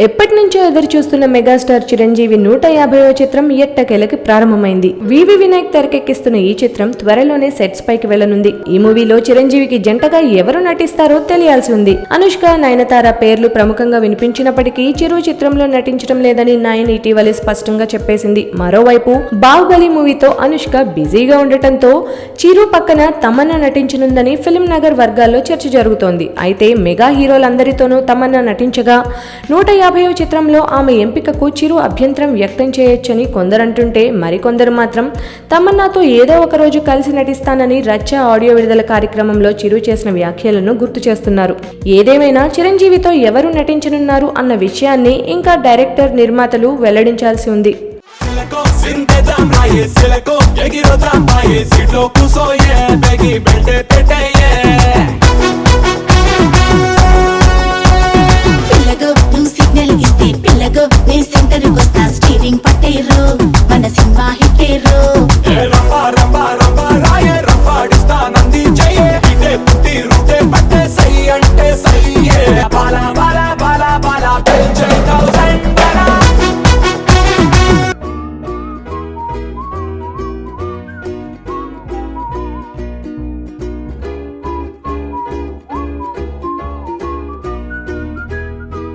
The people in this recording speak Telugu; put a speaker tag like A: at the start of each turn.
A: ఎప్పటి నుంచో ఎదురు చూస్తున్న మెగాస్టార్ చిరంజీవి 150వ చిత్రం ఎట్టకేలకి ప్రారంభమైంది. వివి వినాయక్ తెరకెక్కిస్తున్న ఈ చిత్రం త్వరలోనే సెట్స్ పైకి వెళ్లనుంది. ఈ మూవీలో చిరంజీవికి జంటగా ఎవరు నటిస్తారో తెలియాల్సి ఉంది. అనుష్క, నయనతార పేర్లు ప్రముఖంగా వినిపించినప్పటికీ చిరు చిత్రంలో నటించడం లేదని నయన్ ఇటీవలే స్పష్టంగా చెప్పేసింది. మరోవైపు బాహుబలి మూవీతో అనుష్క బిజీగా ఉండటంతో చిరు పక్కన తమన్నా నటించనుందని ఫిల్మ్ నగర్ వర్గాల్లో చర్చ జరుగుతోంది. అయితే మెగా హీరోలందరితోనూ తమన్నా నటించగా 150వ చిత్రంలో ఆమె ఎంపికకు చిరు అభ్యంతరం వ్యక్తం చేయొచ్చని కొందరంటుంటే, మరికొందరు మాత్రం తమన్నాతో ఏదో ఒక రోజు కలిసి నటిస్తానని రచ్చ ఆడియో విడుదల కార్యక్రమంలో చిరు చేసిన వ్యాఖ్యలను గుర్తు చేస్తున్నారు. ఏదేమైనా చిరంజీవితో ఎవరు నటించనున్నారు అన్న విషయాన్ని ఇంకా డైరెక్టర్, నిర్మాతలు వెల్లడించాల్సి ఉంది.
B: సిలకో